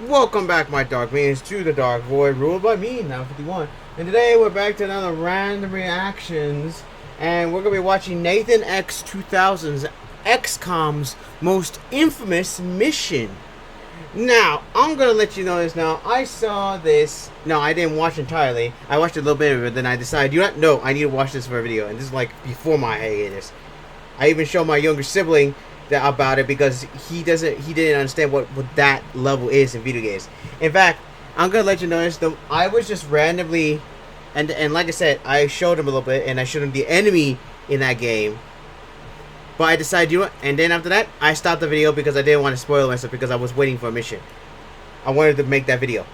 Welcome back, my dark minions, to the Dark Void, ruled by me, Now51. And today we're back to another random reactions, and we're gonna be watching nathanx2000's XCOM's most infamous mission. Now, I'm gonna let you know this now. I saw this. No, I didn't watch entirely. I watched a little bit of it, then I decided, you know what? No, I need to watch this for a video. And this is like before my hiatus. I even showed my younger sibling about it because he didn't understand what that level is in video games. In fact, I'm gonna let you know this. I was just randomly, and like I said, I showed him a little bit, and I showed him the enemy in that game. But I decided, you know what? And then after that, I stopped the video because I didn't want to spoil myself because I was waiting for a mission. I wanted to make that video,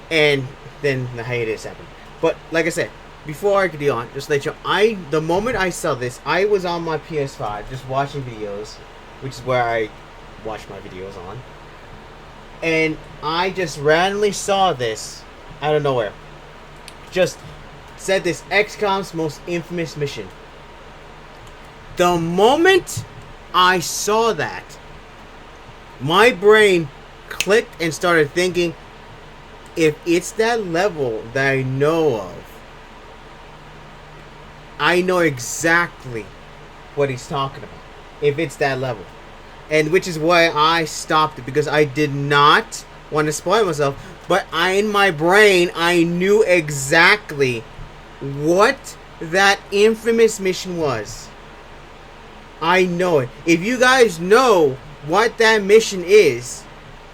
and then the hiatus happened. But like I said, before I continue on, just let you know, the moment I saw this, I was on my PS5 just watching videos, which is where I watch my videos on. And I just randomly saw this out of nowhere. Just said this XCOM's most infamous mission. The moment I saw that, my brain clicked and started thinking, if it's that level that I know of, I know exactly what he's talking about. If it's that level. And which is why I stopped it, because I did not want to spoil myself. But in my brain, I knew exactly what that infamous mission was. I know it. If you guys know what that mission is,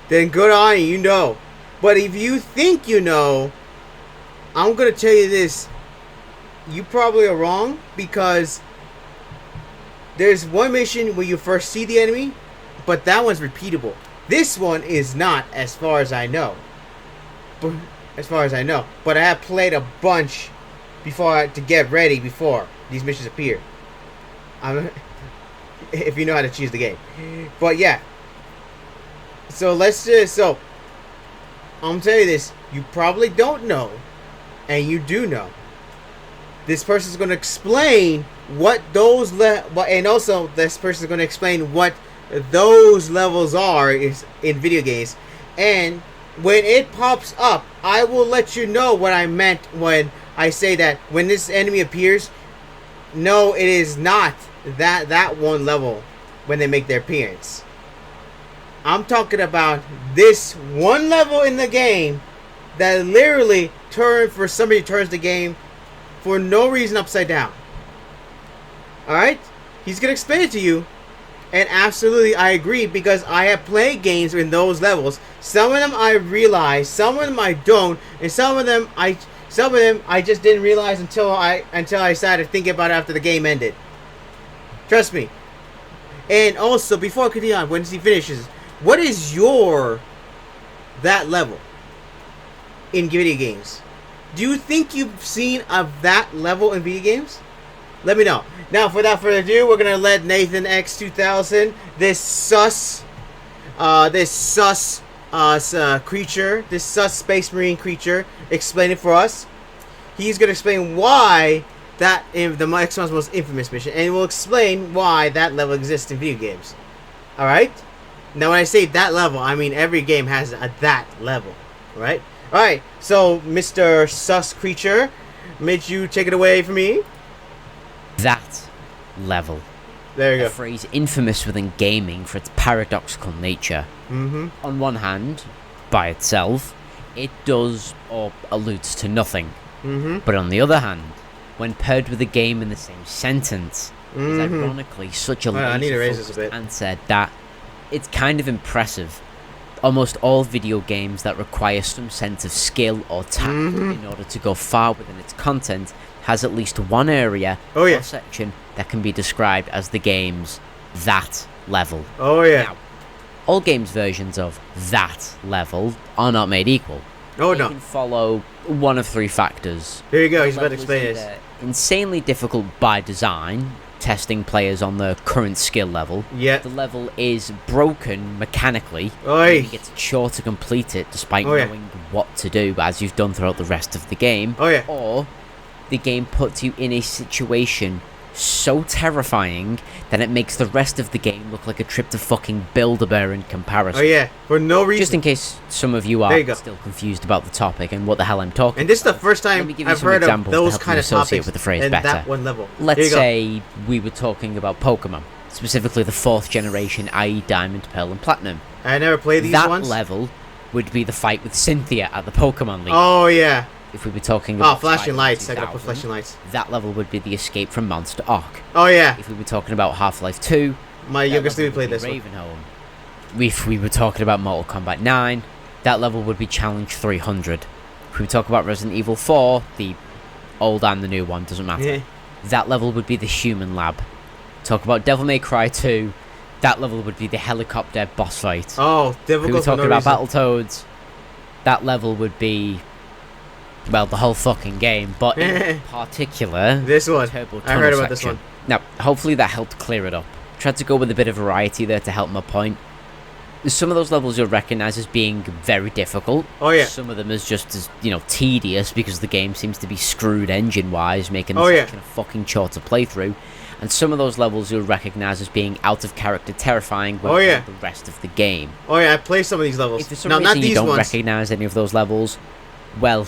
then good on you, you know. But if you think you know, I'm going to tell you this. You probably are wrong, because there's one mission where you first see the enemy, but that one's repeatable. This one is not, as far as I know. But I have played a bunch before to get ready before these missions appear. If you know how to choose the game. But yeah. So I'm telling you this. You probably don't know, and you do know. This person's going to explain what those and also this person's going to explain what those levels are in video games. And when it pops up, I will let you know what I meant when I say that when this enemy appears. No, it is not that one level when they make their appearance. I'm talking about this one level in the game that literally somebody turns the game for no reason upside down. Alright? He's going to explain it to you. And absolutely, I agree, because I have played games in those levels. Some of them I realize, some of them I don't, and some of them I just didn't realize until I started thinking about it after the game ended. Trust me. And also, before I continue on, when he finishes, what is that level in video games? Do you think you've seen of that level in video games? Let me know. Now, without further ado, we're gonna let nathanx2000, this sus creature, this sus space marine creature, explain it for us. He's gonna explain why that is the XCOM's most infamous mission, and we'll explain why that level exists in video games. All right. Now, when I say that level, I mean every game has that level, right? Alright, so Mr. Sus Creature, made you take it away from me? That level. There you go. A phrase infamous within gaming for its paradoxical nature. On one hand, by itself, it does or alludes to nothing. But on the other hand, when paired with a game in the same sentence, is ironically such a laser-focused answer that it's kind of impressive. Almost all video games that require some sense of skill or tact in order to go far within its content has at least one area or section that can be described as the game's that level. Now, all games versions of that level are not made equal. They can follow one of three factors. Here you go, he's about to explain this. Insanely difficult by design, testing players on their current skill level. The level is broken mechanically. Meaning it's a chore to complete it despite knowing what to do, as you've done throughout the rest of the game. Or the game puts you in a situation so terrifying that it makes the rest of the game look like a trip to fucking Build-A-Bear in comparison. Oh yeah, for no reason. Just in case some of you are still confused about the topic and what the hell I'm talking about. And this is the first time I've heard of those kind of topics with the phrase in better. that one level. Let's say we were talking about Pokemon, specifically the 4th generation, i.e. Diamond, Pearl, and Platinum. I never played these ones. That level would be the fight with Cynthia at the Pokemon League. Oh yeah. If we were talking about flashing lights, I gotta put flashing lights. That level would be the escape from Monster Ark. Oh yeah. If we were talking about Half-Life 2, my youngest dude played this Ravenholm. One. If we were talking about Mortal Kombat 9, that level would be Challenge 300. If we talk about Resident Evil 4, the old and the new one, doesn't matter. Yeah. That level would be the Human Lab. Talk about Devil May Cry 2, that level would be the helicopter boss fight. Oh, difficult. If we were talking about Battletoads, that level would be, well, the whole fucking game, but in particular, this one. I heard about this one. Now, hopefully that helped clear it up. Tried to go with a bit of variety there to help my point. Some of those levels you'll recognise as being very difficult. Oh yeah. Some of them as just as, tedious because the game seems to be screwed engine-wise, making the section a fucking chore to play through. And some of those levels you'll recognise as being out of character terrifying with the rest of the game. Oh yeah, I played some of these levels. If for some reason you don't recognise any of those levels, well,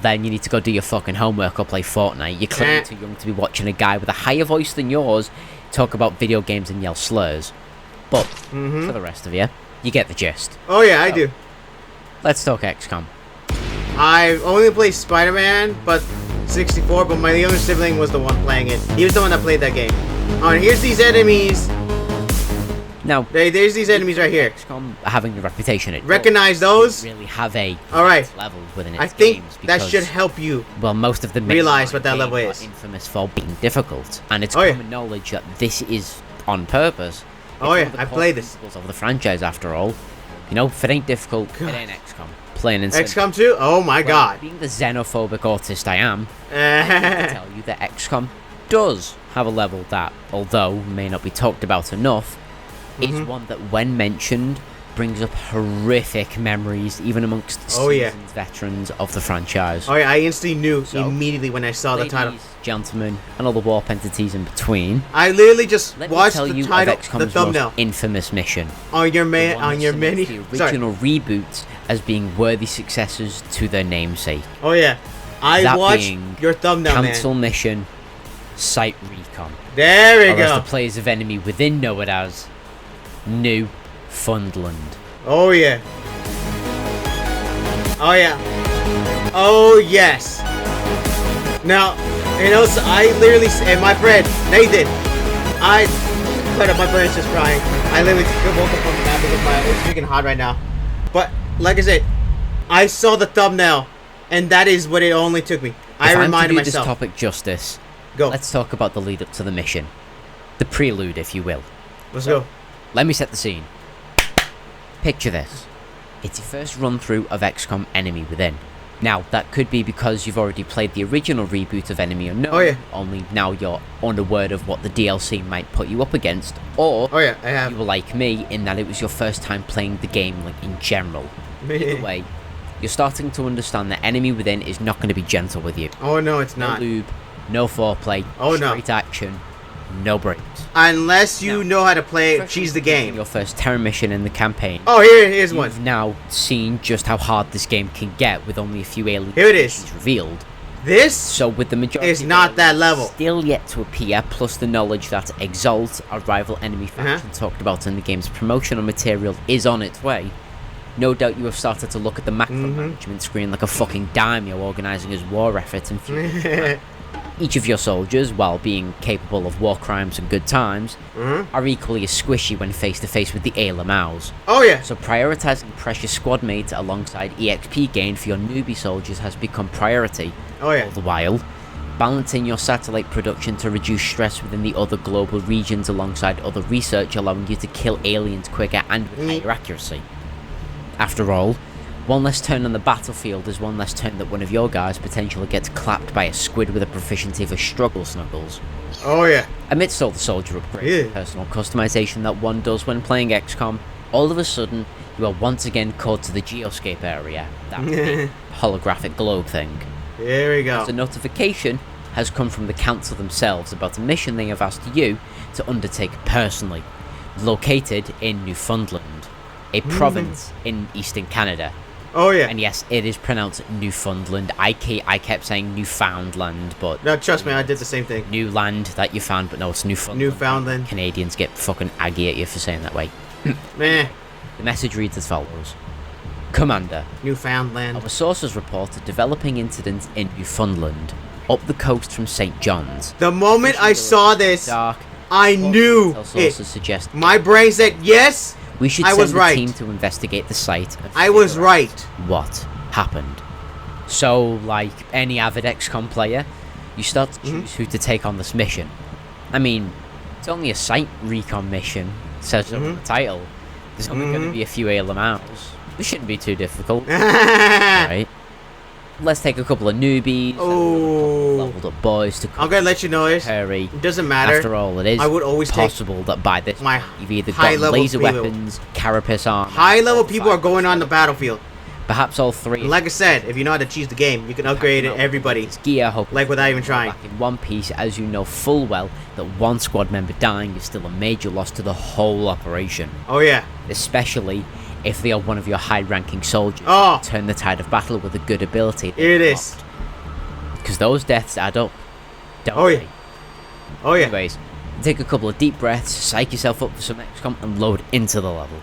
then you need to go do your fucking homework or play Fortnite. You're clearly too young to be watching a guy with a higher voice than yours talk about video games and yell slurs. But, for the rest of you, you get the gist. Oh yeah, I do. Let's talk XCOM. I only played Spider-Man, but 64, but my younger sibling was the one playing it. He was the one that played that game. Alright, here's these enemies. Now, there's these enemies right here. XCOM having the reputation it recognize those? Really have a level within its I think games that should help you. Well, most of them realize what that level is. Infamous for being difficult, and it's common knowledge that this is on purpose. Oh yeah, I played this. Of the franchise, after all. If it ain't difficult, it ain't XCOM. Plain and simple. XCOM 2? Oh my god. Being the xenophobic autist I am, I can tell you that XCOM does have a level that, although may not be talked about enough, is one that, when mentioned, brings up horrific memories, even amongst seasoned veterans of the franchise. Oh yeah, I instantly knew immediately when I saw the title. Gentlemen, and all the warp entities in between. I literally just watched the title, the thumbnail. Most infamous mission. On your mini. The original reboots as being worthy successors to their namesake. Oh yeah, I watched your thumbnail, Cancel mission, Site Recon. There we go. As the players of enemy within know it as New Fundland. Oh yeah. Oh yeah. Oh yes. Now, so I literally, and my friend Nathan, my friend's just crying. I literally woke up from the nap because it's freaking hot right now. But like I said, I saw the thumbnail, and that is what it only took me. I reminded myself. This topic justice. Go. Let's talk about the lead up to the mission, the prelude, if you will. Let's go. Let me set the scene. Picture this. It's your first run through of XCOM Enemy Within. Now, that could be because you've already played the original reboot of Enemy Unknown. Oh yeah. Only now you're unaware of what the DLC might put you up against. Or I have. You were like me in that it was your first time playing the game in general. Either way, you're starting to understand that Enemy Within is not going to be gentle with you. Oh no, it's not. No lube, no foreplay, straight action, no breaks. Unless you know how to play it, cheese the game. Your first terror mission in the campaign. Oh, here's one. You've now seen just how hard this game can get with only a few alien species revealed. So with the majority is not that level. Still yet to appear, plus the knowledge that Exalt, a rival enemy faction talked about in the game's promotional material, is on its way. No doubt you have started to look at the macro management screen like a fucking daimyo organising his war effort and future. Each of your soldiers, while being capable of war crimes and good times, are equally as squishy when face to face with the Ailamals. Oh yeah. So prioritizing precious squad mates alongside EXP gain for your newbie soldiers has become priority. Oh yeah. All the while, balancing your satellite production to reduce stress within the other global regions alongside other research, allowing you to kill aliens quicker and with higher accuracy. After all, one less turn on the battlefield is one less turn that one of your guys potentially gets clapped by a squid with a proficiency for struggle snuggles. Oh yeah. Amidst all the soldier upgrades and personal customization that one does when playing XCOM, all of a sudden you are once again called to the geoscape area, that big holographic globe thing. Here we go. As a notification, has come from the council themselves about a mission they have asked you to undertake personally, located in Newfoundland, a province in eastern Canada. Oh yeah. And yes, it is pronounced Newfoundland. I kept saying Newfoundland, but no, trust me, I did the same thing. New land that you found, but no, it's Newfoundland. Newfoundland. Canadians get fucking aggy at you for saying that way. Meh. The message reads as follows. Commander, Newfoundland. our sources report a developing incident in Newfoundland, up the coast from St. John's. The moment I saw this, Dark, I knew sources it. suggest My brain said yes. we should I send was a right. team to investigate the site. And I was figure out right. What happened? So, like any avid XCOM player, you start to choose who to take on this mission. I mean, it's only a site recon mission, says so in the title. There's only going to be a few ALMRs. It shouldn't be too difficult, right? Let's take a couple of newbies, Oh. leveled up boys to I'm gonna let you know this. Harry. It doesn't matter. After all, it is I would always take possible that by this my you've either got high-level laser people. weapons, carapace armor. High level people are going on the battlefield. Perhaps all three. And like I said, if you know how to choose the game, you can upgrade it everybody. Gear, hope Like without even trying. back in one piece, as you know full well that one squad member dying is still a major loss to the whole operation, Oh yeah. especially if they are one of your high-ranking soldiers. Oh. Turn the tide of battle with a good ability. Here it is. Because those deaths add up. Don't Oh, yeah. they? Oh yeah. Anyways, take a couple of deep breaths, psych yourself up for some XCOM, and load into the level.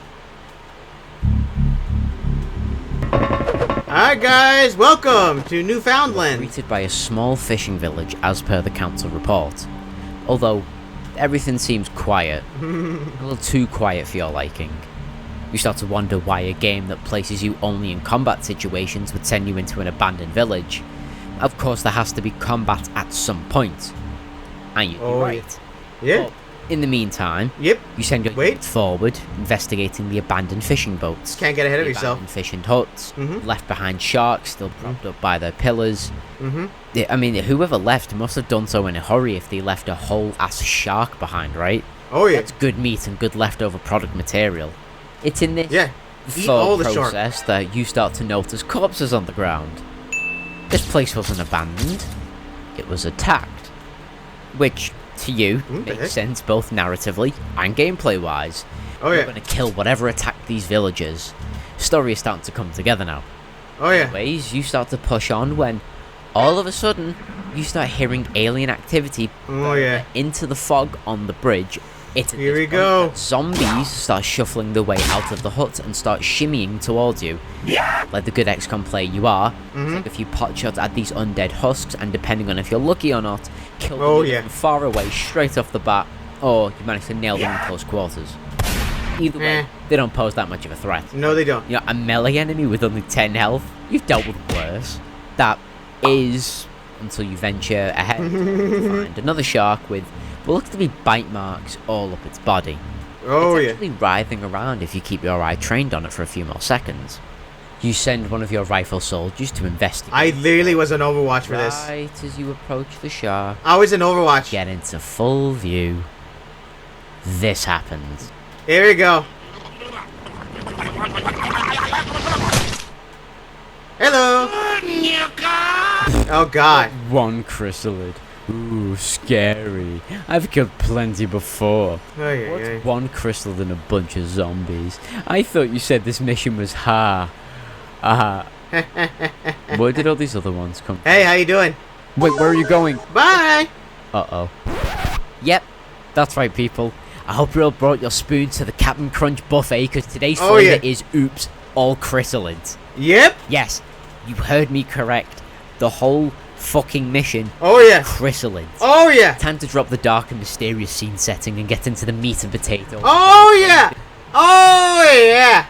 Alright guys, welcome to Newfoundland. Greeted by a small fishing village as per the council report. Although, everything seems quiet. A little too quiet for your liking. You start to wonder why a game that places you only in combat situations would send you into an abandoned village. Of course, there has to be combat at some point. And you'd be right. Yeah. But in the meantime, Yep. you send your units forward, investigating the abandoned fishing boats. Can't get ahead of the yourself. abandoned fishing huts, left behind sharks still propped up by their pillars. I mean, whoever left must have done so in a hurry if they left a whole ass shark behind, right? Oh yeah. That's good meat and good leftover product material. It's in this Yeah. Eat all thought the shark. process that you start to notice corpses on the ground. This place wasn't abandoned, it was attacked. Which, to you, the heck? makes sense both narratively and gameplay-wise. Oh You're yeah. going to kill whatever attacked these villagers. Story is starting to come together now. Oh yeah. Anyways, you start to push on when, all of a sudden, you start hearing alien activity Oh yeah. into the fog on the bridge. It's at Here this we point go. that zombies start shuffling their way out of the hut and start shimmying towards you. Like the good XCOM player you are, take a few pot shots at these undead husks, and depending on if you're lucky or not, kill them Oh, either yeah. from far away straight off the bat, or you manage to nail them in close quarters. Either way, Eh. they don't pose that much of a threat. No, they don't. You know, a melee enemy with only 10 health, you've dealt with worse. That is until you venture ahead to find another shark with what looks to be bite marks all up its body. Oh It's yeah. actually writhing around if you keep your eye trained on it for a few more seconds. You send one of your rifle soldiers to investigate. I literally was on Overwatch for this. Right as you approach the shark, I was in Overwatch. get into full view. This happens. Here we go. Hello. Oh god. One chrysalid. Ooh, scary. I've killed plenty before. Oh yeah. What's yeah. one crystal and a bunch of zombies? I thought you said this mission was ha. Where did all these other ones come from? Hey, how you doing? Wait, where are you going? Bye. Uh-oh. Yep, that's right, people. I hope you all brought your spoons to the Captain Crunch buffet, because today's Oh, flavor yeah. is, oops, all chrysalids. Yep. Yes, you heard me correct. The whole fucking mission, Oh yeah. chrysalids. Oh yeah. Time to drop the dark and mysterious scene setting and get into the meat and potatoes. Oh yeah. Oh yeah.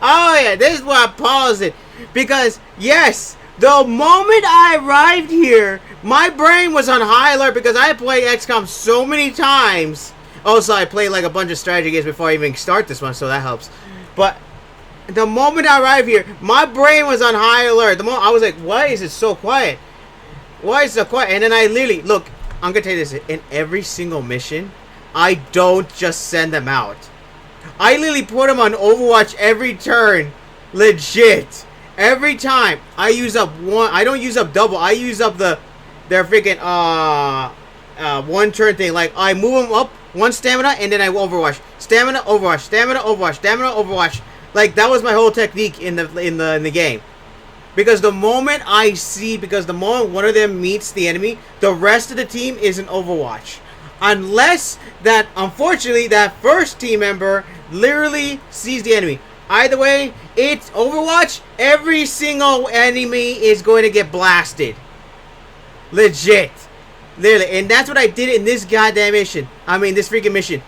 Oh yeah. This is why I paused it, because yes, the moment I arrived here, my brain was on high alert because I played XCOM so many times. Also, I played like a bunch of strategy games before I even start this one, so that helps. But the moment I arrived here, my brain was on high alert. The moment I was like, why is it so quiet? Why is it so quiet? And then I literally, look, I'm gonna tell you this, in every single mission, I don't just send them out. I literally put them on Overwatch every turn. Legit. Every time I use up one, I don't use up double, I use up the their freaking one turn thing. Like I move them up one stamina and then I overwatch. Stamina, overwatch, stamina, overwatch, stamina, overwatch. Like that was my whole technique in the game. Because the moment one of them meets the enemy, the rest of the team is an overwatch. Unless that, unfortunately, that first team member literally sees the enemy. Either way, it's Overwatch. Every single enemy is going to get blasted. Legit. Literally. And that's what I did in this goddamn mission. I mean, this freaking mission.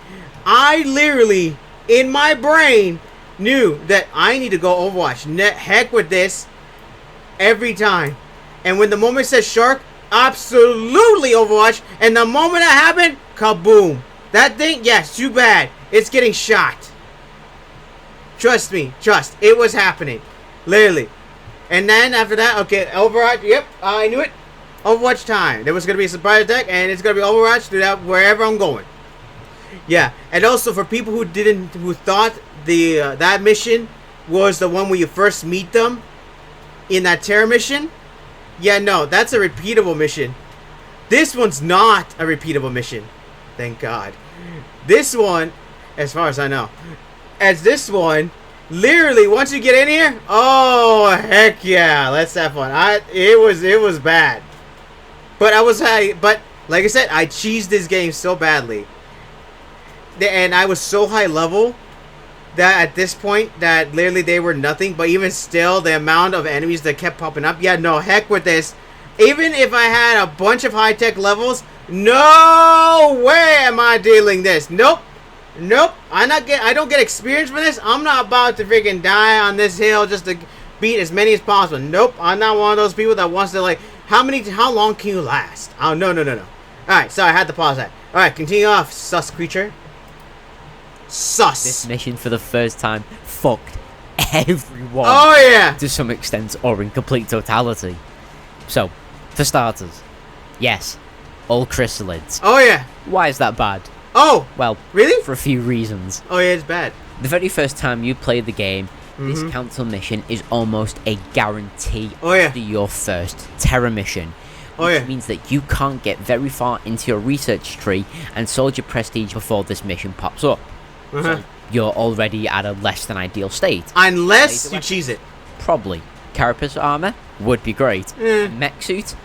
I literally, in my brain, knew that I need to go Overwatch. Heck with this. Every time. And when the moment says shark, absolutely Overwatch. And the moment that happened, kaboom. That thing, yes, too bad. It's getting shot. Trust me, it was happening. Literally. And then after that, okay, Overwatch, yep, I knew it. Overwatch time. There was going to be a surprise attack, and it's going to be Overwatch throughout wherever I'm going. Yeah, and also for people who thought that mission was the one where you first meet them in that terror mission. Yeah, no, that's a repeatable mission. This one's not a repeatable mission. Thank God. This one, as far as I know, this one, literally, once you get in here, oh heck yeah, let's have fun. It was bad, but but like I said, I cheesed this game so badly, and I was so high level that at this point that literally they were nothing. But even still, the amount of enemies that kept popping up, yeah, no, heck with this. Even if I had a bunch of high tech levels, no way am I dealing this. Nope. I don't get experience for this. I'm not about to freaking die on this hill just to beat as many as possible. Nope. I'm not one of those people that wants to like, how long can you last? Oh, no. Alright, sorry, I had to pause that. Alright, continue off, sus creature. Sus. This mission for the first time fucked everyone. Oh, yeah. To some extent or in complete totality. So, for starters, yes, all chrysalids. Oh, yeah. Why is that bad? Oh, well, really? For a few reasons. Oh, yeah, it's bad. The very first time you play the game, this council mission is almost a guarantee after your first terror mission. Which means that you can't get very far into your research tree and soldier prestige before this mission pops up. So you're already at a less than ideal state. Unless you cheese it. Probably. Carapace armor would be great. Mech suit?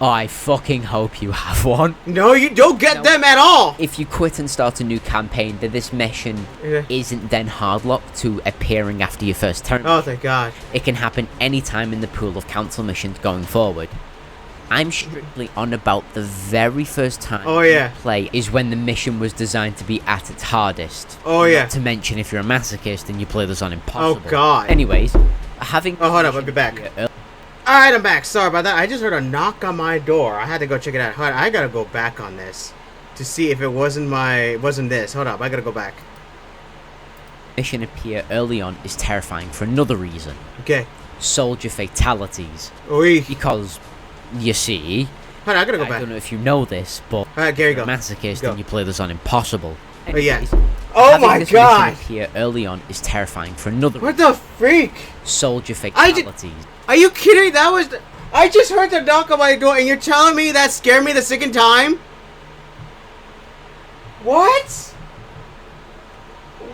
Oh, I fucking hope you have one. No, you don't get them at all. If you quit and start a new campaign, then this mission isn't then hardlocked to appearing after your first turn. Oh, thank God. It can happen anytime in the pool of council missions going forward. I'm strictly on about the very first time you play is when the mission was designed to be at its hardest. Oh, yeah. Not to mention if you're a masochist and you play this on impossible. Oh, God. Anyways, having... Oh, hold up, I'll be back. Alright, I'm back. Sorry about that. I just heard a knock on my door. I had to go check it out. I gotta go back on this to see if it wasn't this. Hold up, I gotta go back. Mission appear early on is terrifying for another reason. Okay. Soldier fatalities. Oy. Because, you see... Hold on, I gotta go back. I don't know if you know this, but... Alright, here you go. You're a masochist and you play this on impossible. Anyways, oh my God! Mission appear early on is terrifying for another reason. What the freak? Soldier fatalities. Are you kidding? I just heard the knock on my door and you're telling me that scared me the second time? What?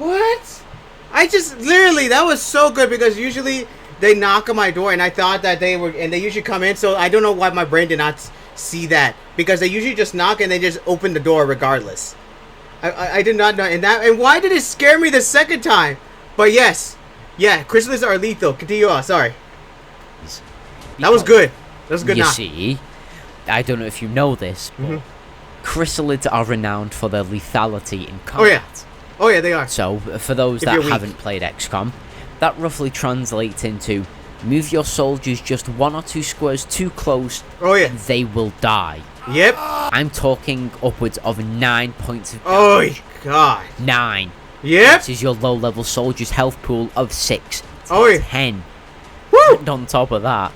Literally, that was so good because usually they knock on my door and I thought that they usually come in, so I don't know why my brain did not see that. Because they usually just knock and they just open the door regardless. I did not know, and why did it scare me the second time? But yes, yeah, chrysalids are lethal. Continue on, sorry. That was good. That was good. You see, I don't know if you know this, but chrysalids are renowned for their lethality in combat. Oh yeah, they are. So, for those that haven't played XCOM, that roughly translates into move your soldiers just 1 or 2 squares too close, and they will die. Yep. I'm talking upwards of 9 points of damage. Oh God. 9. Yep. This is your low-level soldier's health pool of 6 to 10. Woo! And on top of that,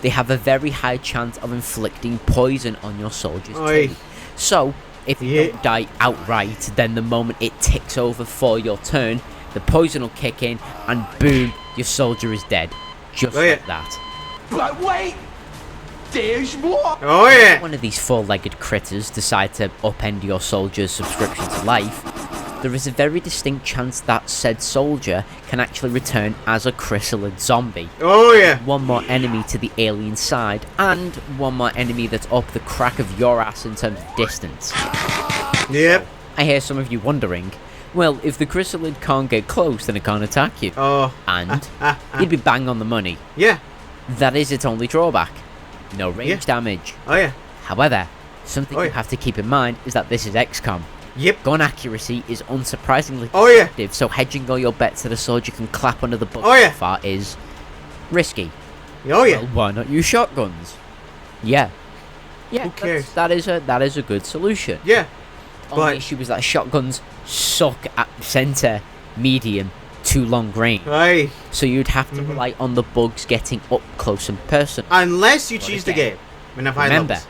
they have a very high chance of inflicting poison on your soldiers too. So, if you don't die outright, then the moment it ticks over for your turn, the poison will kick in, and boom, your soldier is dead. Just like that. But wait! Oh yeah. One of these four-legged critters decide to upend your soldier's subscription to life, there is a very distinct chance that said soldier can actually return as a chrysalid zombie. Oh yeah. One more enemy to the alien side, and one more enemy that's up the crack of your ass in terms of distance. Yep. I hear some of you wondering, well, if the chrysalid can't get close, then it can't attack you. Oh. And you'd be bang on the money. Yeah. That is its only drawback. No range Yeah. damage. Oh yeah. However, something Oh, you yeah. have to keep in mind is that this is XCOM. Yep. Gun accuracy is unsurprisingly Oh, yeah. deceptive, so hedging all your bets that a soldier can clap under the bug Oh, yeah. far is risky. Oh yeah. Well, why not use shotguns? Yeah. Yeah, Who cares? that is a good solution. Yeah. Only But issue is that shotguns suck at center, medium, to long range. Aye. So you'd have to rely on the bugs getting up close and personal. Unless you But choose the again, game. And have high Remember, levels.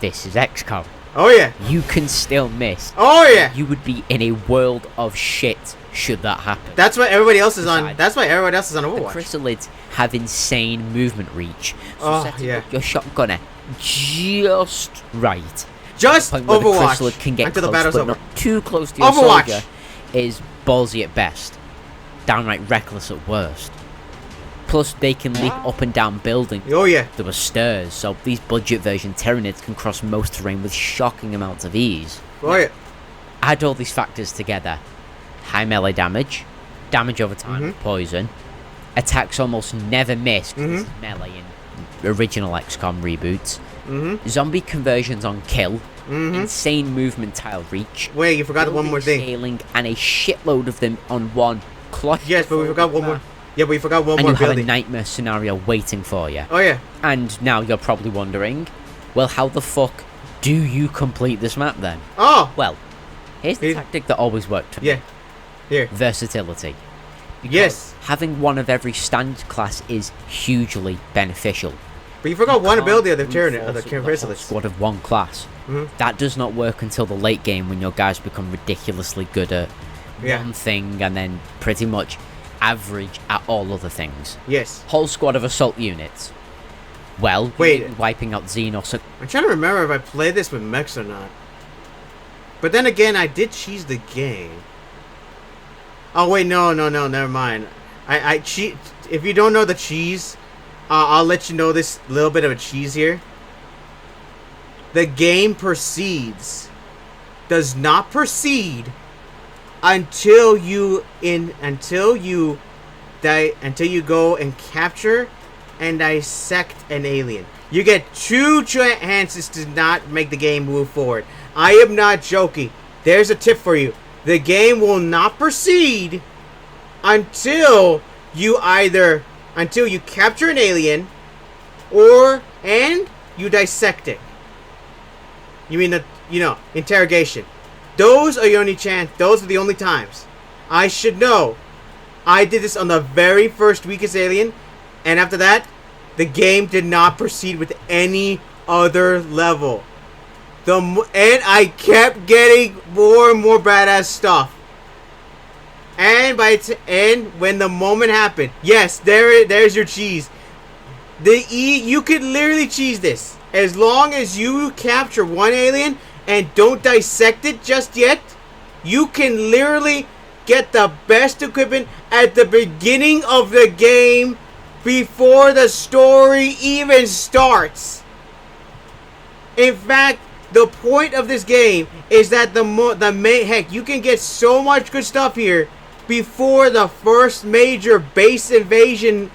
this is XCOM. Oh yeah. You can still miss. Oh yeah. You would be in a world of shit should that happen. That's why everybody else is on. Besides, That's why everybody else is on The Overwatch. chrysalids have insane movement reach. So Oh, setting yeah. up your shotgunner just right. Just Point where the Overwatch chrysalid can get until close, the battle's but over. not too close to your Overwatch. soldier is ballsy at best. Downright reckless at worst. Plus, they can leap up and down buildings. Oh yeah. There were stairs, so these budget version Tyranids can cross most terrain with shocking amounts of ease. Oh yeah. Add all these factors together. High melee damage, damage over time with poison, attacks almost never miss 'cause this is melee in original XCOM reboots, zombie conversions on kill, insane movement tile reach, Wait, you forgot one more thing. scaling, and a shitload of them on one clutch. Yes, but we forgot one more. Yeah, but we forgot one And more you have a building. nightmare scenario waiting for you. Oh yeah. And now you're probably wondering, well, how the fuck do you complete this map then? Oh. Well, here's the Here- tactic that always worked for me. Yeah. Here. Versatility. Because Yes. having one of every standard class is hugely beneficial. But you forgot one Can't ability of the Tyranid, reinforce of the it with a whole Chrysalis. squad of one class. That does not work until the late game when your guys become ridiculously good at Yeah. one thing and then pretty much average at all other things. Yes. Whole squad of assault units. Well, Wait. you're wiping out Xenos. I'm trying to remember if I played this with mechs or not. But then again, I did cheese the game. Oh wait, no, never mind. I cheat. If you don't know the cheese, I'll let you know this little bit of a cheese here. The game proceeds, does not proceed until you go and capture and dissect an alien. You get 2 chances to not make the game move forward. I am not joking. There's a tip for you. The game will not proceed until you capture an alien and you dissect it. You mean interrogation. Those are your only chance. Those are the only times. I should know. I did this on the very first weakest alien, and after that, the game did not proceed with any other level. And I kept getting more and more badass stuff. And when the moment happened, yes, there's your cheese. You could literally cheese this as long as you capture one alien and don't dissect it just yet. You can literally get the best equipment at the beginning of the game before the story even starts. In fact, the point of this game is that you can get so much good stuff here before the first major base invasion.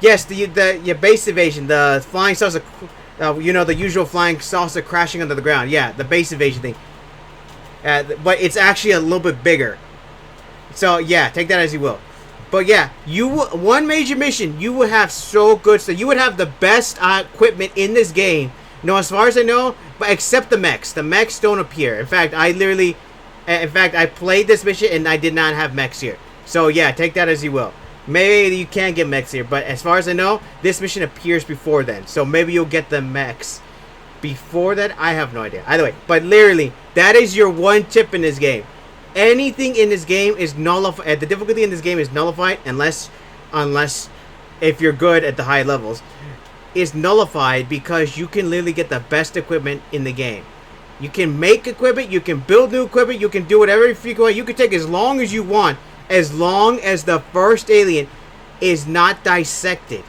Yes, the base invasion. The flying saucer, the usual flying saucer crashing under the ground. Yeah, the base invasion thing. But it's actually a little bit bigger. So yeah, take that as you will. But yeah, one major mission, you would have so good stuff. You would have the best equipment in this game. As far as I know, but except the mechs. The mechs don't appear. In fact, I played this mission and I did not have mechs here. So yeah, take that as you will. Maybe you can get mechs here, but as far as I know, this mission appears before then. So maybe you'll get the mechs before that. I have no idea. Either way, but literally, that is your one tip in this game. Anything in this game is nullified. The difficulty in this game is nullified unless if you're good at the high levels, is nullified because you can literally get the best equipment in the game. You can make equipment, you can build new equipment, you can do whatever you want. You can take as long as you want, as long as the first alien is not dissected.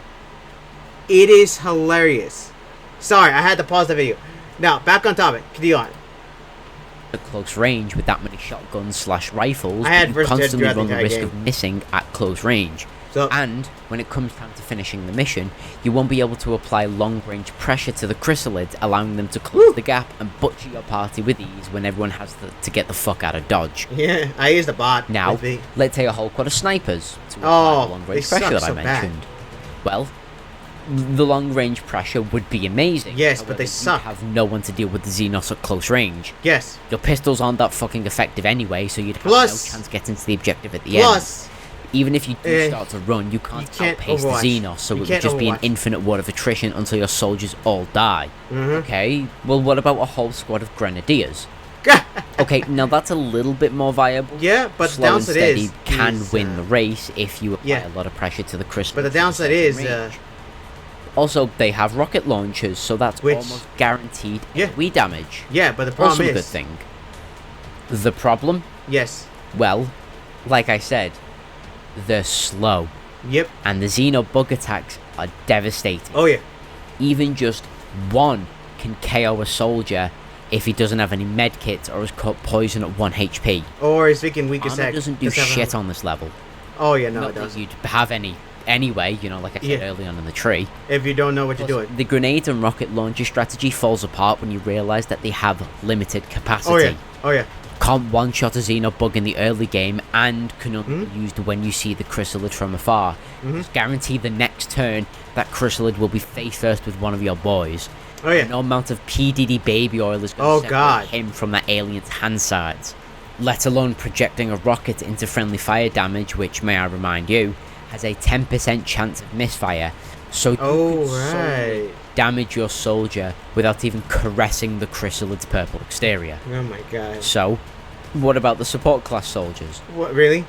It is hilarious. Sorry, I had to pause the video. Now, back on topic. Continue on. At close range with that many shotguns / rifles, I had you versus constantly throughout the run the entire risk game. of missing at close range. So, And when it comes time to finishing the mission, you won't be able to apply long-range pressure to the chrysalids, allowing them to close the gap and butcher your party with ease when everyone has to get the fuck out of Dodge. yeah, I used a bot. Now, with me. let's say a whole quad of snipers to apply Oh, the long-range they pressure suck that I so bad. mentioned. Well, the long-range pressure would be amazing. Yes, but However, they suck. You have no one to deal with the Xenos at close range. Yes. Your pistols aren't that fucking effective anyway, so you'd have Plus- no chance getting to the objective at the end. Plus, Even if you do Eh, start to run, you can't outpace Overwatch. the Xenos, so You it would can't just be an Overwatch. infinite war of attrition until your soldiers all die. Mhm. Okay, well, what about a whole squad of grenadiers? Okay, now that's a little bit more viable. yeah, but the Slow and downside steady is can win the race if you apply yeah. a lot of pressure to the crystal. But the downside is, also, they have rocket launchers, so that's Which- almost guaranteed Yeah. AoE damage. yeah, but the problem Also a good is, thing. The problem? yes, Well, like I said, they're slow. yep, And the Xeno bug attacks are devastating. oh yeah, Even just one can KO a soldier if he doesn't have any medkits or is caught poison at 1 HP. or is freaking weak as Armor heck. doesn't do Doesn't have shit a- on this level. Oh yeah, no, Not it that doesn't. you'd have any anyway, you know, like I said Yeah. early on in the tree. If you don't know what you're Plus, doing. the grenade and rocket launcher strategy falls apart when you realise that they have limited capacity. Oh yeah, oh yeah. Can't one-shot a Xeno bug in the early game and can only Hmm? be used when you see the chrysalid from afar. Mhm. Just guarantee the next turn that chrysalid will be face first with one of your boys. Oh yeah. No amount of PDD baby oil is Oh, going to separate God. him from that alien's hand sides. Let alone projecting a rocket into friendly fire damage, which, may I remind you, has a 10% chance of misfire. So you Oh could solely right. damage your soldier without even caressing the chrysalid's purple exterior. Oh my god. So, what about the support class soldiers? What really?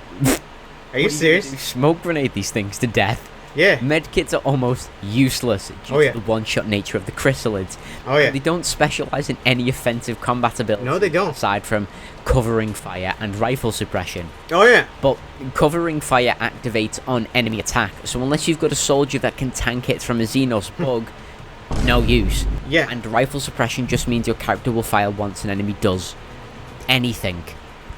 Are you What serious? gonna do, smoke grenade these things to death. Yeah. Medkits are almost useless due Oh, yeah. to the one-shot nature of the chrysalids. Oh yeah. They don't specialize in any offensive combat ability. No, they don't. Aside from covering fire and rifle suppression. Oh yeah. But covering fire activates on enemy attack, so unless you've got a soldier that can tank hits from a Xenos bug, no use. Yeah. And rifle suppression just means your character will fire once an enemy does anything.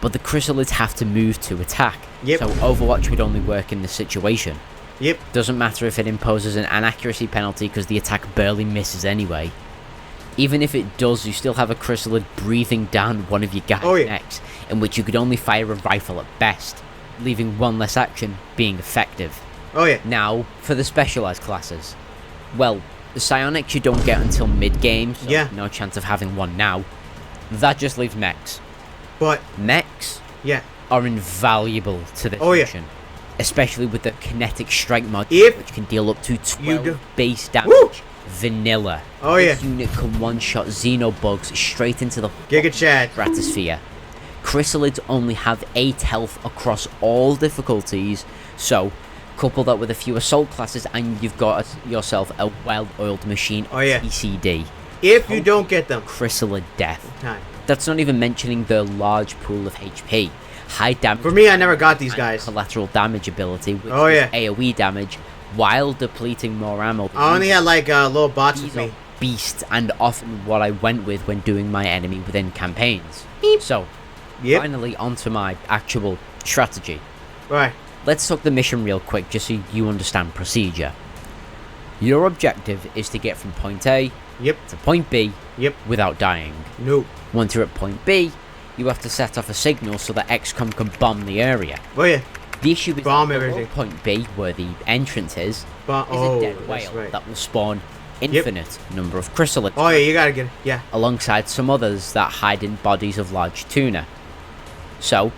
But the chrysalids have to move to attack. Yep. So Overwatch would only work in this situation. Yep. Doesn't matter if it imposes an accuracy penalty because the attack barely misses anyway. Even if it does, you still have a chrysalid breathing down one of your guys' Oh, yeah. necks, in which you could only fire a rifle at best, leaving one less action being effective. Oh yeah. Now, for the specialized classes. Well, the psionics you don't get until mid-game, so Yeah. no chance of having one now. That just leaves mechs. But Mechs yeah. are invaluable to this Oh, yeah. mission. Especially with the kinetic strike mod, If which can deal up to 12 do- base damage. Woo! Vanilla. Oh, This yeah. unit can one-shot Xenobugs straight into the Giga Chad. stratosphere. Chrysalids only have 8 health across all difficulties, so couple that with a few assault classes and you've got yourself a well-oiled machine Oh, yeah. TCD. If you don't get them. Chrysalid death. Time. That's not even mentioning their large pool of HP. High damage For me, I never got these and guys. collateral damage ability, which Oh, is yeah. AoE damage, while depleting more ammo. I only had like little bots with These are me. beasts, and often what I went with when doing my enemy within campaigns. So, Yep. finally onto my actual strategy. Right. Let's talk the mission real quick, just so you understand procedure. Your objective is to get from point A Yep. to point B Yep. without dying. Nope. Once you're at point B, you have to set off a signal so that XCOM can bomb the area. Oh yeah. The issue is Bomb that below everything. point B, where the entrance is Oh, a dead that's whale right. that will spawn infinite number of chrysalids, Oh yeah, you gotta get. Yeah. alongside some others that hide in bodies of large tuna. So,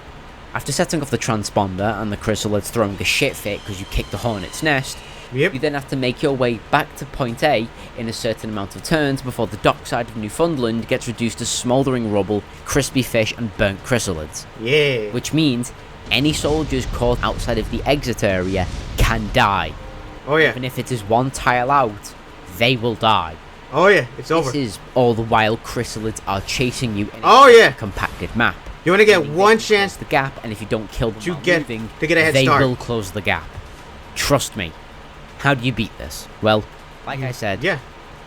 after setting off the transponder and the chrysalids throwing a shit fit because you kicked the hornet's nest, Yep. you then have to make your way back to point A in a certain amount of turns before the dockside of Newfoundland gets reduced to smouldering rubble, crispy fish and burnt chrysalids. Yeah. Which means any soldiers caught outside of the exit area can die. Oh yeah. Even if it is one tile out, they will die. Oh yeah, it's over. This is all the while chrysalids are chasing you in a a compacted map. You want to get Meaning one they can chance close the gap, and if you don't kill them to while get moving, a head they start. will close the gap. Trust me. How do you beat this? Well, like I said, Yeah.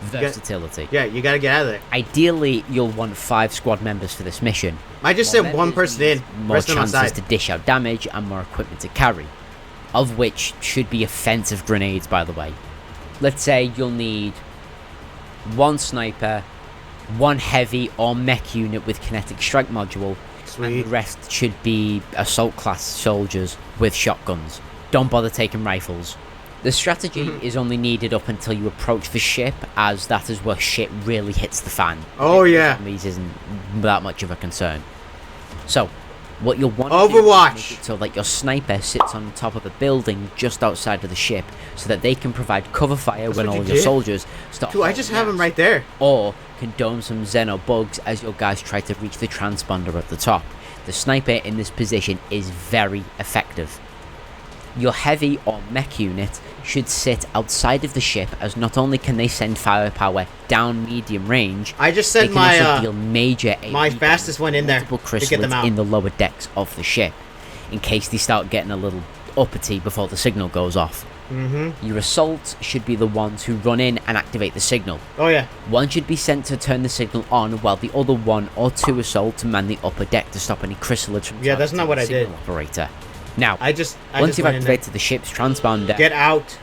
versatility. Yeah, you gotta get out of there. Ideally, you'll want 5 squad members for this mission. I just More said one members person means in, more rest of them chances outside. to dish out damage and more equipment to carry, of which should be offensive grenades, by the way. Let's say you'll need 1 sniper, 1 heavy or mech unit with kinetic strike module, and Sweet. the rest should be assault class soldiers with shotguns. Don't bother taking rifles. The strategy is only needed up until you approach the ship, as that is where shit really hits the fan. Oh yeah. Zombies isn't that much of a concern. So, what you'll want to Overwatch. do is make it so that your sniper sits on top of a building just outside of the ship, so that they can provide cover fire That's when what all you your did? soldiers start. Dude, I just have hauling him ass. right there. Or can dome some Xeno bugs as your guys try to reach the transponder at the top. The sniper in this position is very effective. Your heavy or mech unit should sit outside of the ship, as not only can they send firepower down medium range, I just they sent can also my deal major my AoE fastest one in there multiple to get them chrysalids out. in the lower decks of the ship, in case they start getting a little uppity before the signal goes off. Your assaults should be the ones who run in and activate the signal. Oh yeah. One should be sent to turn the signal on, while the other 1 or 2 assault to man the upper deck to stop any chrysalids from Yeah, that's targeting not what the I did. signal operator. Now, I just once you've went in there. activated the ship's transponder, Get out.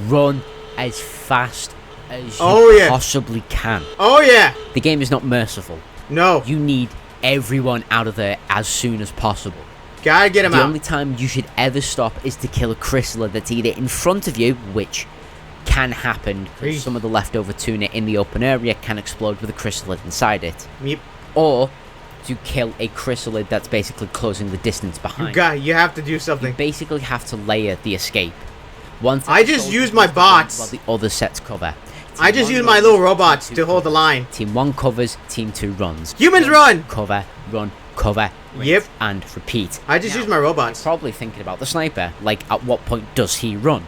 run as fast as you Oh, yeah. possibly can. Oh yeah. The game is not merciful. No. You need everyone out of there as soon as possible. Gotta get him The out. only time you should ever stop is to kill a chrysalid that's either in front of you, which can happen Hey. because some of the leftover tuna in the open area can explode with a chrysalid inside it, Yep. or to kill a chrysalid that's basically closing the distance behind. You have to do You something. basically have to layer the escape. Once I just used my bots. while the other sets cover. I Team just 1 used my runs, little team robots 2 to hold the covers. line. Team 1 covers, team 2 runs. Humans run. Cover, run, cover, rinse, Yep. and repeat. I just Now, used my robots. You're probably thinking about the sniper, like at what point does he run?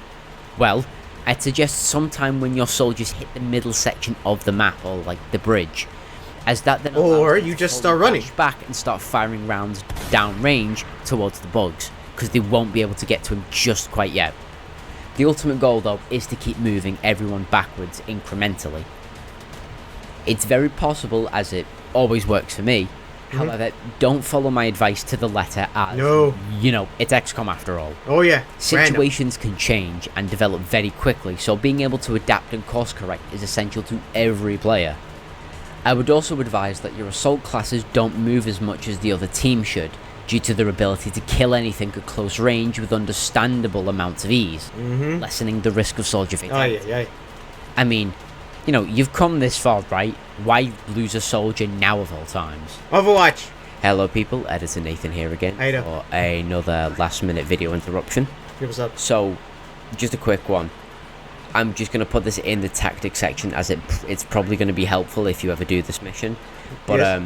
Well, I'd suggest sometime when your soldiers hit the middle section of the map, or like the bridge, as that then allows Or them you to just slowly start running. dash back and start firing rounds down range towards the bugs, because they won't be able to get to him just quite yet. The ultimate goal though is to keep moving everyone backwards incrementally. It's very possible, as it always works for me. However, don't follow my advice to the letter, as No. you know, it's XCOM after all. Oh yeah. Random. Situations can change and develop very quickly, so being able to adapt and course correct is essential to every player. I would also advise that your assault classes don't move as much as the other team should, due to their ability to kill anything at close range with understandable amounts of ease, lessening the risk of soldier Oh fatality. yeah, yeah. I mean, you know, you've come this far, right? Why lose a soldier now of all times? Overwatch. Hello people, Editor Nathan here again How you doing? for another last minute video interruption. Give us up. So, just a quick one. I'm just going to put this in the tactics section, as it's probably going to be helpful if you ever do this mission. But Yes.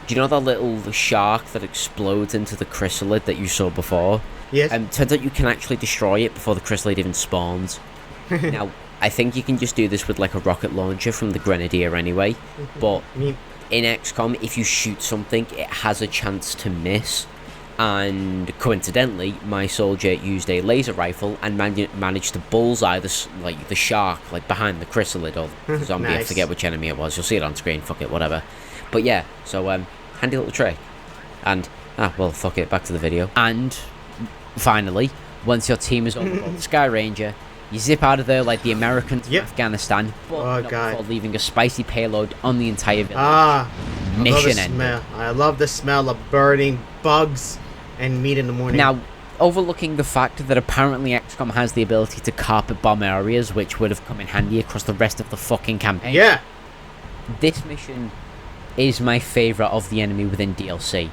do you know that little shark that explodes into the chrysalid that you saw before? Yes. Turns out you can actually destroy it before the chrysalid even spawns. Now, I think you can just do this with like a rocket launcher from the Grenadier anyway. But Me- in XCOM, if you shoot something, it has a chance to miss. And coincidentally, my soldier used a laser rifle and managed to bullseye the shark, like behind the chrysalid or the zombie. I Nice. forget which enemy it was. You'll see it on screen. Fuck it, whatever. But yeah, so handy little trick. And well, fuck it. Back to the video. And finally, once your team is overboard the Sky Ranger, you zip out of there like the Americans Yep. from Afghanistan, but Oh, not God. before leaving a spicy payload on the entire village. Ah. I love the Mission ended. smell. I love the smell of burning bugs and meat in the morning. Now, overlooking the fact that apparently XCOM has the ability to carpet bomb areas, which would have come in handy across the rest of the fucking campaign. Yeah. This mission is my favourite of the enemy within DLC.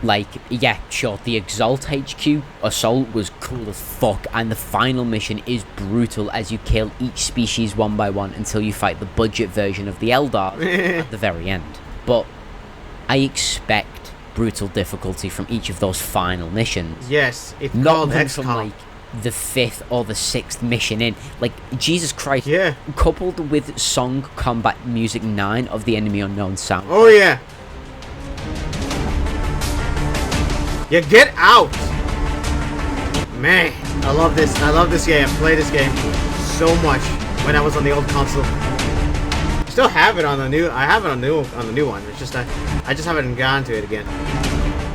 Like, yeah, sure, the Exalt HQ assault was cool as fuck, and the final mission is brutal as you kill each species one by one until you fight the budget version of the Eldar at the very end. But I expect brutal difficulty from each of those final missions. Yes. It's Not called one from XCOM. like the 5th or the 6th mission in. Like, Jesus Christ. Yeah. Coupled with Song Combat Music 9 of the Enemy Unknown sound. Oh yeah. Yeah, get out! Man, I love this. I love this game. I played this game so much when I was on the old console. Still have it on the new. I have it on the new one. It's just I just haven't gone to it again.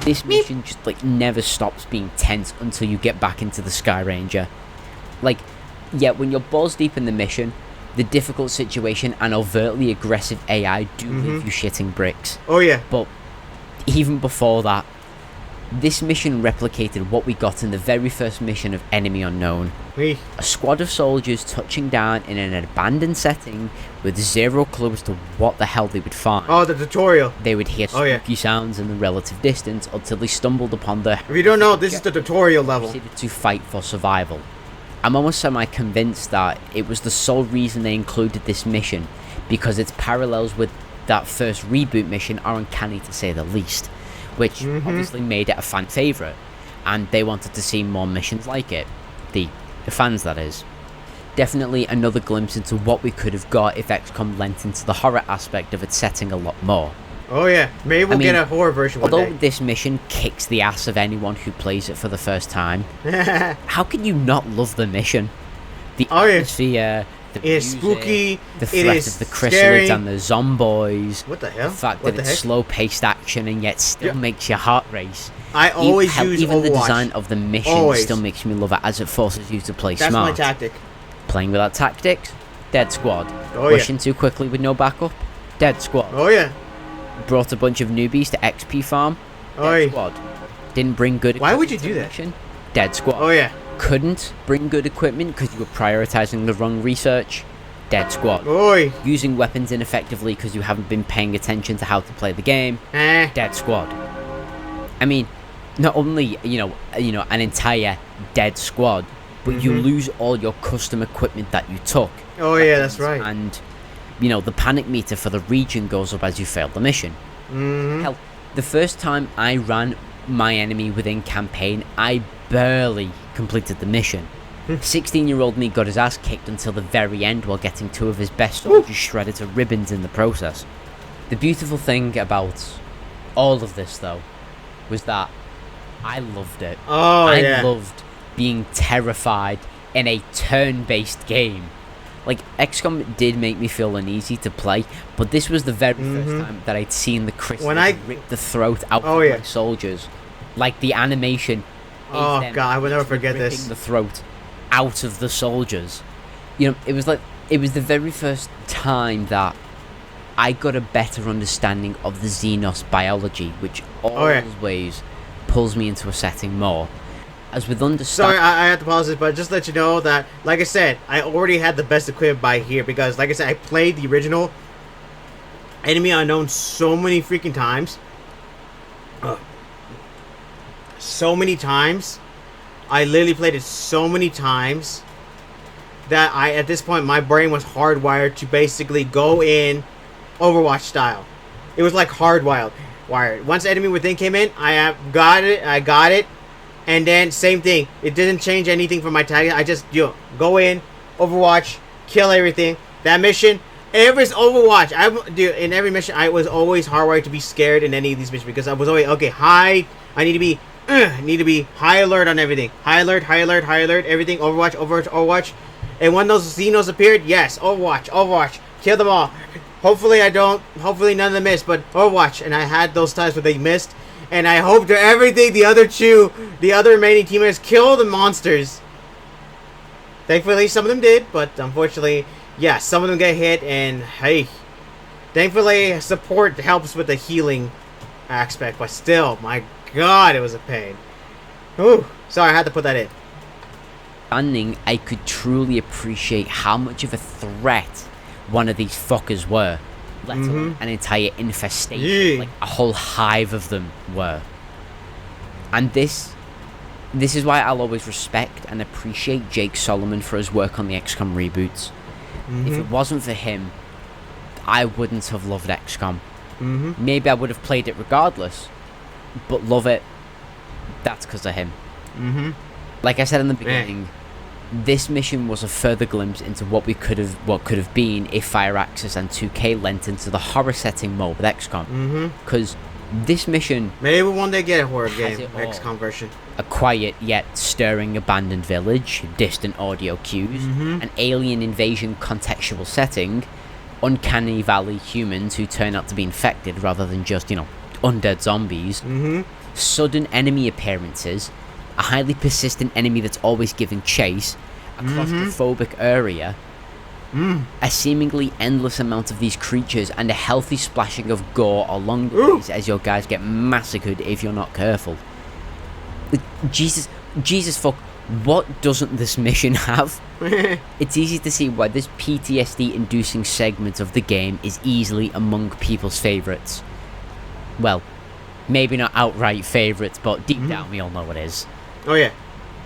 This mission just like never stops being tense until you get back into the Sky Ranger. Like, yeah, when you're balls deep in the mission, the difficult situation and overtly aggressive AI do leave you shitting bricks. Oh yeah. But even before that, this mission replicated what we got in the very first mission of Enemy Unknown. A squad of soldiers touching down in an abandoned setting with zero clue as to what the hell they would find. Oh, the tutorial. They would hear spooky sounds in the relative distance until they stumbled upon the... If you don't know, this is the tutorial level. ...proceeded to fight for survival. I'm almost semi-convinced that it was the sole reason they included this mission, because its parallels with that first reboot mission are uncanny to say the least, which obviously made it a fan favourite, and they wanted to see more missions like it. The fans, that is. Definitely another glimpse into what we could have got if XCOM lent into the horror aspect of its setting a lot more. Oh yeah, maybe we'll get a horror version one day. Although this mission kicks the ass of anyone who plays it for the first time, how can you not love the mission? The atmosphere, the music, spooky, the threat of the chrysalids and the zomboids. What the hell? The fact that it's slow-paced action and yet still makes your heart race. I always use even Overwatch. The design of the mission still makes me love it, as it forces you to play smart. That's my tactic. Playing without tactics, dead squad. Rushing too quickly with no backup, dead squad. Oh yeah. Brought a bunch of newbies to XP farm, dead squad. Didn't bring good equipment. Why would you do that? Mission, dead squad. Oh yeah. Couldn't bring good equipment because you were prioritizing the wrong research, dead squad. Oi. Using weapons ineffectively because you haven't been paying attention to how to play the game, dead squad. I mean, not only an entire dead squad, but you lose all your custom equipment that you took. Oh yeah, that's right. And the panic meter for the region goes up as you fail the mission. Hell, the first time I ran my enemy within campaign, I barely completed the mission. 16-year-old me got his ass kicked until the very end while getting 2 of his best soldiers shredded to ribbons in the process. The beautiful thing about all of this, though, was that I loved it. Oh, I loved being terrified in a turn-based game. Like, XCOM did make me feel uneasy to play, but this was the very first time that I'd seen the crystals rip the throat out of my soldiers. Like, the animation. Oh god, I will never forget this. The throat out of the soldiers. It was the very first time that I got a better understanding of the Xenos biology, which always pulls me into a setting more. As with Sorry, I have to pause this, but just let you know that, like I said, I already had the best equipment by here because, like I said, I played the original Enemy Unknown so many freaking times. So many times. I literally played it so many times that at this point, my brain was hardwired to basically go in Overwatch style. It was like hardwired. Once Enemy Within came in, I got it. And then, same thing. It didn't change anything for my tag. I just, go in, Overwatch, kill everything. That mission, every Overwatch, in every mission, I was always hardwired to be scared in any of these missions because I was always, I need to be high alert on everything. High alert, everything. Overwatch. And when those Xenos appeared, yes, Overwatch. Kill them all. Hopefully none of them missed, but Overwatch. And I had those times where they missed. And I hope to everything the other remaining teammates kill the monsters. Thankfully, some of them did, but unfortunately, some of them get hit. And hey, thankfully, support helps with the healing aspect. But still, my God, it was a pain. Ooh, sorry, I had to put that in. I could truly appreciate how much of a threat one of these fuckers were. Let alone an entire infestation, like a whole hive of them were. And this is why I'll always respect and appreciate Jake Solomon for his work on the XCOM reboots. If it wasn't for him, I wouldn't have loved XCOM. Maybe I would have played it regardless, but love it, that's because of him. Like I said in the beginning, this mission was a further glimpse into what could have been if Firaxis and 2K lent into the horror setting mode with XCOM. Because this mission, maybe one day get a horror game, XCOM version. A quiet yet stirring abandoned village, distant audio cues, an alien invasion contextual setting, uncanny valley humans who turn out to be infected rather than just, undead zombies, sudden enemy appearances, a highly persistent enemy that's always giving chase, a claustrophobic area, a seemingly endless amount of these creatures, and a healthy splashing of gore along the ways as your guys get massacred if you're not careful. Jesus fuck, what doesn't this mission have? It's easy to see why this PTSD-inducing segment of the game is easily among people's favourites. Well, maybe not outright favourites, but deep down we all know it is. Oh yeah.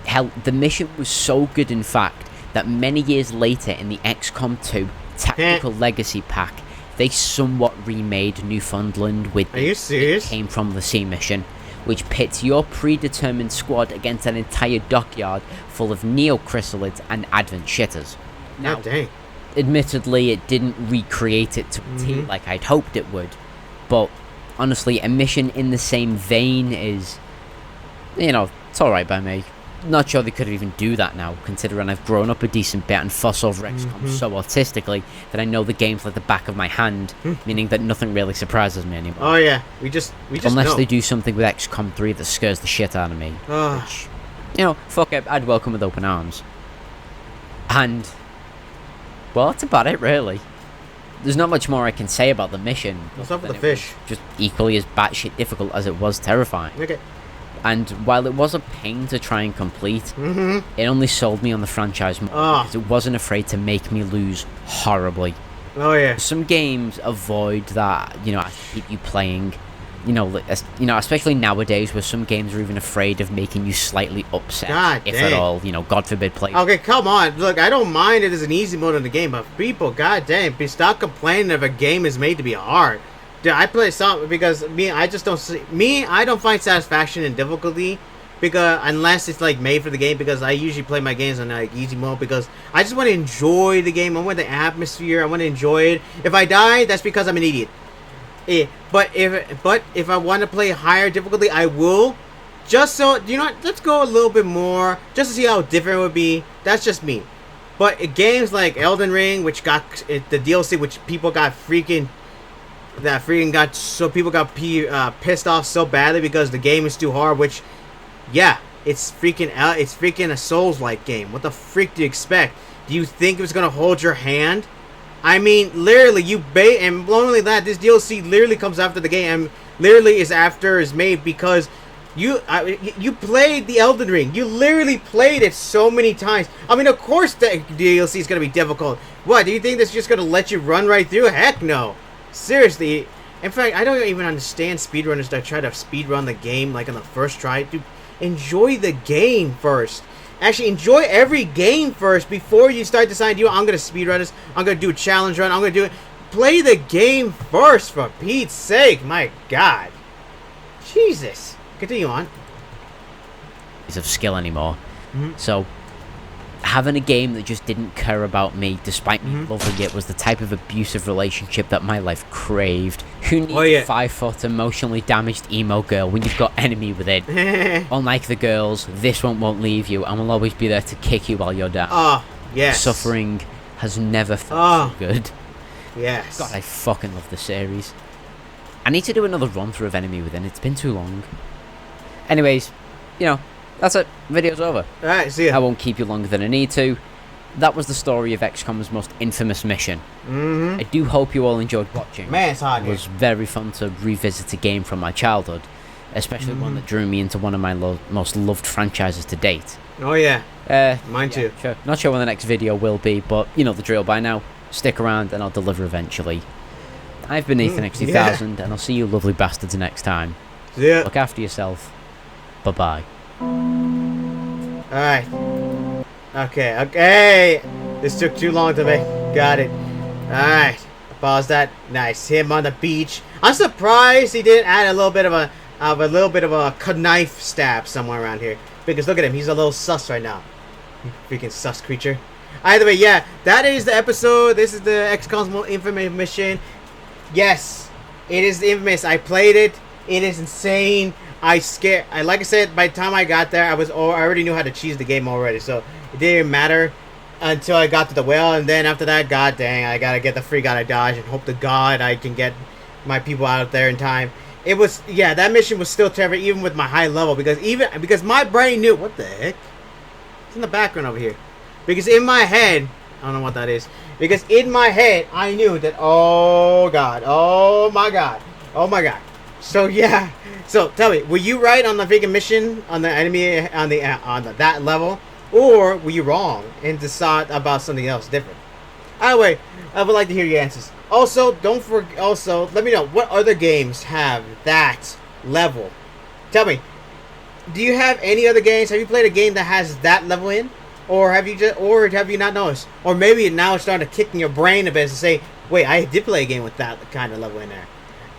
Hell, the mission was so good in fact that many years later in the XCOM 2 Tactical Legacy Pack, they somewhat remade Newfoundland with Are you serious? It came from the sea mission, which pits your predetermined squad against an entire dockyard full of neo-chrysalids and advent shitters. Now, dang. Admittedly, it didn't recreate it to a T like I'd hoped it would, but honestly, a mission in the same vein is, it's alright by me. Not sure they could even do that now, considering I've grown up a decent bit and fuss over XCOM so artistically that I know the game's like the back of my hand, meaning that nothing really surprises me anymore. Oh yeah, we just unless know. They do something with XCOM 3 that scares the shit out of me. Which, fuck it, I'd welcome with open arms. And, well, that's about it really. There's not much more I can say about the mission. What's up with the fish? Just equally as batshit difficult as it was terrifying. Okay. And while it was a pain to try and complete, it only sold me on the franchise more because it wasn't afraid to make me lose horribly. Oh yeah. Some games avoid that, to keep you playing. Especially nowadays where some games are even afraid of making you slightly upset, if at all, God forbid play. Okay, come on. Look, I don't mind it as an easy mode in the game, but people, goddamn, stop complaining if a game is made to be hard. Dude, I play some because I don't find satisfaction in difficulty because unless it's like made for the game, because I usually play my games on like easy mode because I just want to enjoy the game. I want the atmosphere. I want to enjoy it. If I die, that's because I'm an idiot. But if I want to play higher difficulty, I will. Just so let's go a little bit more just to see how different it would be. That's just me. But games like Elden Ring, which got the DLC, which people got people got pissed off so badly because the game is too hard. Which, yeah, it's freaking a Souls-like game. What the freak do you expect? Do you think it was gonna hold your hand? I mean, literally, and not only that, this DLC literally comes after the game, and literally is made because you played the Elden Ring. You literally played it so many times. I mean, of course the DLC is gonna be difficult. What, do you think that's just gonna let you run right through? Heck no. Seriously. In fact, I don't even understand speedrunners that try to speedrun the game like on the first try. Dude, enjoy the game first. Actually, enjoy every game first before you start deciding, I'm going to speedrun this. I'm going to do a challenge run. I'm going to do it. Play the game first, for Pete's sake. My God. Jesus. Continue on. Of skill anymore. So, having a game that just didn't care about me, despite me loving it, was the type of abusive relationship that my life craved. Who needs a 5-foot emotionally damaged emo girl when you've got enemy within? Unlike the girls, this one won't leave you and will always be there to kick you while you're down. Oh, yes. Suffering has never felt so good. Yes. God, I fucking love the series. I need to do another run through of Enemy Within. It's been too long. Anyways, that's it. Video's over. Alright, see ya. I won't keep you longer than I need to. That was the story of XCOM's most infamous mission. I do hope you all enjoyed watching. Man, it's hard. It was very fun to revisit a game from my childhood, especially one that drew me into one of my most loved franchises to date. Oh yeah. Mine too. Sure. Not sure when the next video will be, but you know the drill by now. Stick around and I'll deliver eventually. I've been nathanx2000 and I'll see you lovely bastards next time. See ya. Look after yourself. Bye-bye. Alright. Okay. This took too long to make. Got it. Alright. Pause that. Nice. Him on the beach. I'm surprised he didn't add a little bit of a knife stab somewhere around here. Because look at him, he's a little sus right now. You freaking sus creature. Either way, yeah, that is the episode. This is the XCOM's most infamous mission. Yes, it is infamous. I played it. It is insane. Like I said, by the time I got there, I already knew how to cheese the game already. So it didn't matter until I got to the whale, and then after that, god dang, I gotta get the freak out of Dodge and hope to God I can get my people out there in time. It was, yeah, that mission was still terrible, even with my high level, because my brain knew, what the heck? It's in the background over here. Because in my head, I don't know what that is. Because in my head, I knew that, oh god, oh my god, oh my god. So yeah, so tell me, were you right on the freaking mission on the enemy on that level, or were you wrong and decided about something else different? Either way, I would like to hear your answers. Also, let me know what other games have that level. Tell me, do you have any other games? Have you played a game that has that level in, or have you not noticed? Or maybe now it's starting to kick in your brain a bit to say, wait, I did play a game with that kind of level in there.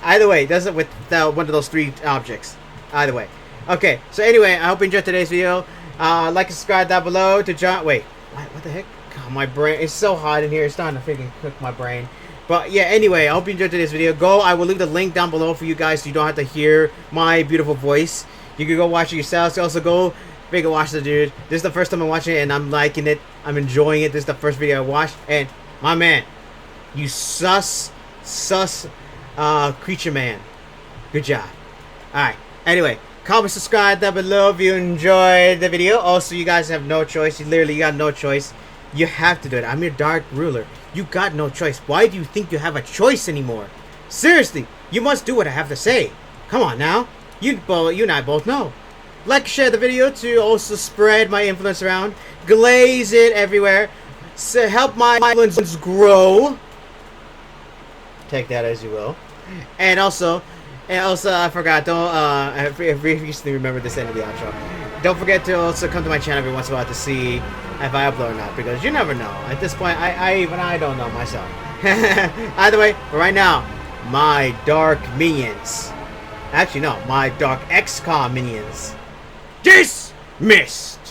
Either way, does it with one of those three objects. Either way. Okay, so anyway, I hope you enjoyed today's video. Like and subscribe down below to John. Wait, what the heck? God, my brain. It's so hot in here. It's starting to freaking cook my brain. But yeah, anyway, I hope you enjoyed today's video. I will leave the link down below for you guys so you don't have to hear my beautiful voice. You can go watch it yourselves. Also, go freaking watch the dude. This is the first time I'm watching it, and I'm liking it. I'm enjoying it. This is the first video I watched. And my man, you sus creature man. Good job. Alright. Anyway, comment, subscribe down below if you enjoyed the video. Also, you guys have no choice. You got no choice. You have to do it. I'm your dark ruler. You got no choice. Why do you think you have a choice anymore? Seriously, you must do what I have to say. Come on now. You and I both know. Like, share the video to also spread my influence around. Glaze it everywhere. So help my influence grow. Take that as you will. And also, I forgot, I recently remembered this end of the outro. Don't forget to also come to my channel every once in a while to see if I upload or not, because you never know. At this point, I don't know myself. Either way, but right now, my dark minions. Actually, no, my dark XCOM minions. Dismissed!